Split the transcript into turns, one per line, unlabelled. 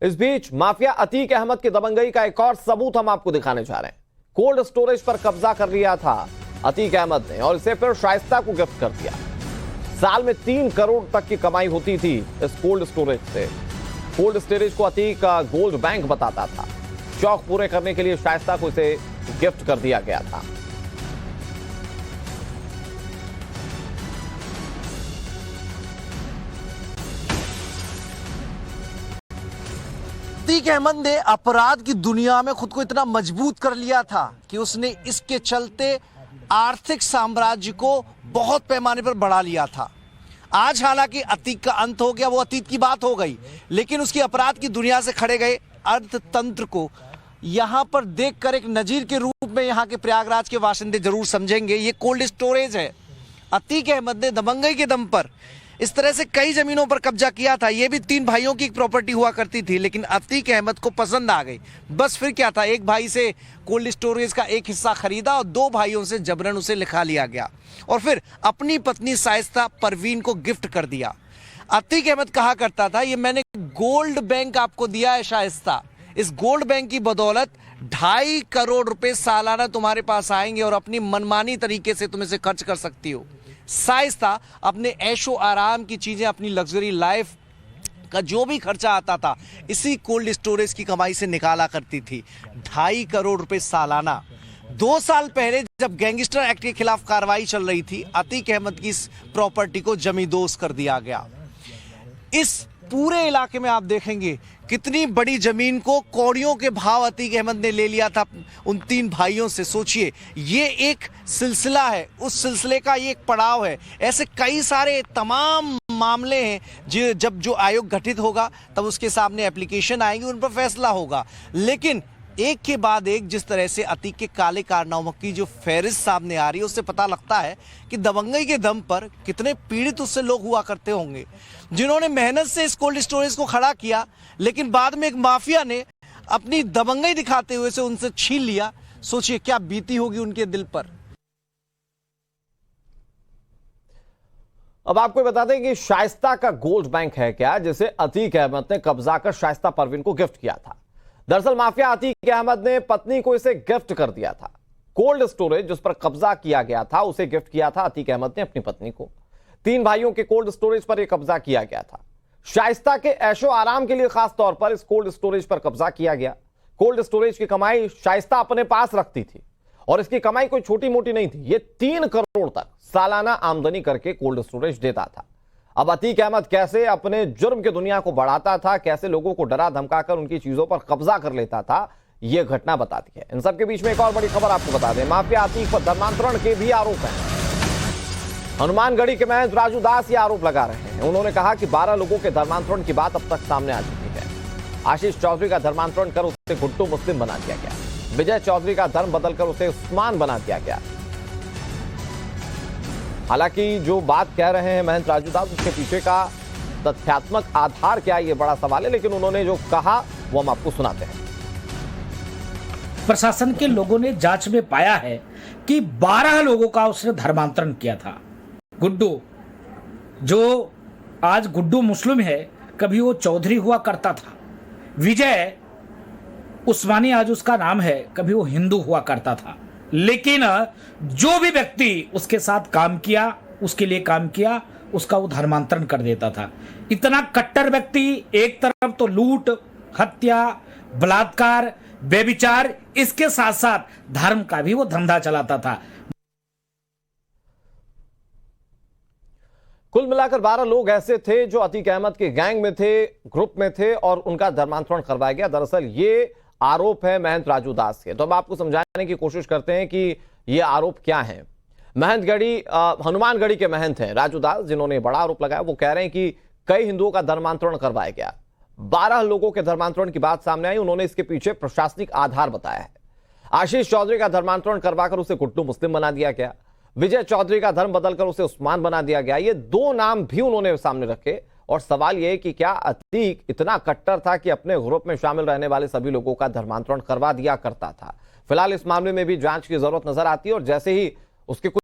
इस बीच माफिया अतीक अहमद की दबंगई का एक और सबूत हम आपको दिखाने जा रहे हैं। कोल्ड स्टोरेज पर कब्जा कर लिया था अतीक अहमद ने और इसे फिर शाइस्ता को गिफ्ट कर दिया। साल में 3 करोड़ तक की कमाई होती थी इस कोल्ड स्टोरेज से। कोल्ड स्टोरेज को अतीक का गोल्ड बैंक बताता था। शौक पूरे करने के लिए शाइस्ता को इसे गिफ्ट कर दिया गया था।
अतीक अहमद ने अपराध की दुनिया में खुद को इतना मजबूत कर लिया था कि उसने इसके चलते आर्थिक साम्राज्य को बहुत पैमाने पर बढ़ा लिया था। आज हालांकि अतीक का अंत हो गया, वो अतीत की बात हो गई, लेकिन उसकी अपराध की दुनिया से खड़े गए अर्थतंत्र को यहां पर देखकर एक नजीर के रूप में यहां के प्रयागराज के बाशिंदे जरूर समझेंगे। ये कोल्ड स्टोरेज है। अतीक अहमद ने दबंगई के दम पर इस तरह से कई जमीनों पर कब्जा किया था। यह भी 3 भाइयों की एक प्रॉपर्टी हुआ करती थी, लेकिन अतीक अहमद को पसंद आ गई। बस फिर क्या था, एक भाई से कोल्ड स्टोरेज का एक हिस्सा खरीदा और 2 भाइयों से जबरन उसे लिखा लिया गया और फिर अपनी पत्नी शाइस्ता परवीन को गिफ्ट कर दिया। अतीक अहमद कहा करता था, ये मैंने गोल्ड बैंक आपको दिया है शाइस्ता, इस गोल्ड बैंक की बदौलत 2.5 करोड़ रुपए सालाना तुम्हारे पास आएंगे और अपनी मनमानी तरीके से तुम इसे खर्च कर सकती हो। शाइस्ता अपने ऐशो आराम की चीजें, अपनी लग्जरी लाइफ का जो भी खर्चा आता था इसी कोल्ड स्टोरेज की कमाई से निकाला करती थी। 2.5 करोड़ रुपए सालाना। 2 साल पहले जब गैंगस्टर एक्ट के खिलाफ कार्रवाई चल रही थी, अतीक अहमद की इस प्रॉपर्टी को जमींदोज कर दिया गया। इस पूरे इलाके में आप देखेंगे कितनी बड़ी जमीन को कौड़ियों के भाव अतीक अहमद ने ले लिया था उन 3 भाइयों से। सोचिए, ये एक सिलसिला है, उस सिलसिले का ये एक पड़ाव है। ऐसे कई सारे तमाम मामले हैं जब जो आयोग गठित होगा तब उसके सामने एप्लीकेशन आएंगी, उन पर फैसला होगा। लेकिन एक के बाद एक जिस तरह से अतीक के काले कारनामों की जो फहरिस्त सामने आ रही है, उससे पता लगता है कि दबंगई के दम पर कितने पीड़ित उससे लोग हुआ करते होंगे, जिन्होंने मेहनत से इस कोल्ड स्टोरेज को खड़ा किया, लेकिन बाद में एक माफिया ने अपनी दबंगई दिखाते हुए से उनसे छीन लिया। सोचिए क्या बीती होगी उनके दिल पर।
अब आपको बता दें कि शाइस्ता का गोल्ड बैंक है क्या, जिसे अतीक अहमद ने कब्जा कर शाइस्ता परवीन को गिफ्ट किया था। दरअसल माफिया अतीक अहमद ने पत्नी को इसे गिफ्ट कर दिया था। कोल्ड स्टोरेज जिस पर कब्जा किया गया था उसे गिफ्ट किया था अतीक अहमद ने अपनी पत्नी को। 3 भाइयों के कोल्ड स्टोरेज पर यह कब्जा किया गया था। शाइस्ता के ऐशो आराम के लिए खास तौर पर इस कोल्ड स्टोरेज पर कब्जा किया गया। कोल्ड स्टोरेज की कमाई शाइस्ता अपने पास रखती थी और इसकी कमाई कोई छोटी मोटी नहीं थी। यह 3 करोड़ तक सालाना आमदनी करके कोल्ड स्टोरेज देता था। अब अतीक अहमद कैसे अपने जुर्म की दुनिया को बढ़ाता था, कैसे लोगों को डरा धमकाकर उनकी चीजों पर कब्जा कर लेता था, यह घटना बताती है। इन सबके बीच में एक और बड़ी खबर आपको बता दें, माफिया अतीक पर धर्मांतरण के भी आरोप हैं। हनुमानगढ़ी के महंत राजू दास ये आरोप लगा रहे हैं। उन्होंने कहा कि 12 लोगों के धर्मांतरण की बात अब तक सामने आ चुकी है। आशीष चौधरी का धर्मांतरण कर उसे गुड्डू मुस्लिम बना दिया गया। विजय चौधरी का धर्म बदलकर उसे उस्मान बना दिया गया। हालांकि जो बात कह रहे हैं महंत राजू दास, उसके पीछे का तथ्यात्मक आधार क्या है, ये बड़ा सवाल है, लेकिन उन्होंने जो कहा वो हम आपको सुनाते हैं।
प्रशासन के लोगों ने जांच में पाया है कि 12 लोगों का उसने धर्मांतरण किया था। गुड्डू, जो आज गुड्डू मुस्लिम है, कभी वो चौधरी हुआ करता था। विजय उस्मानी आज उसका नाम है, कभी वो हिंदू हुआ करता था। लेकिन जो भी व्यक्ति उसके साथ काम किया, उसके लिए काम किया, उसका वो धर्मांतरण कर देता था। इतना कट्टर व्यक्ति, एक तरफ तो लूट, हत्या, बलात्कार, बेविचार, इसके साथ साथ धर्म का भी वो धंधा चलाता था।
कुल मिलाकर 12 लोग ऐसे थे जो अतीक अहमद के गैंग में थे, ग्रुप में थे और उनका धर्मांतरण करवाया गया। दरअसल ये आरोप है महंत राजू दास के। तो अब आपको समझाने की कोशिश करते हैं कि ये आरोप क्या है। हनुमानगढ़ी के महंत हैं राजू दास, जिन्होंने बड़ा आरोप लगाया। वो कह रहे हैं कि कई हिंदुओं का धर्मांतरण करवाया गया। 12 लोगों के धर्मांतरण की बात सामने आई। उन्होंने इसके पीछे प्रशासनिक आधार बताया है। आशीष चौधरी का धर्मांतरण करवाकर उसे गुड्डू मुस्लिम बना दिया गया। विजय चौधरी का धर्म बदलकर उसे उस्मान बना दिया गया। ये 2 नाम भी उन्होंने सामने रखे और सवाल यह कि क्या अतीक इतना कट्टर था कि अपने ग्रुप में शामिल रहने वाले सभी लोगों का धर्मांतरण करवा दिया करता था। फिलहाल इस मामले में भी जांच की जरूरत नजर आती है और जैसे ही उसके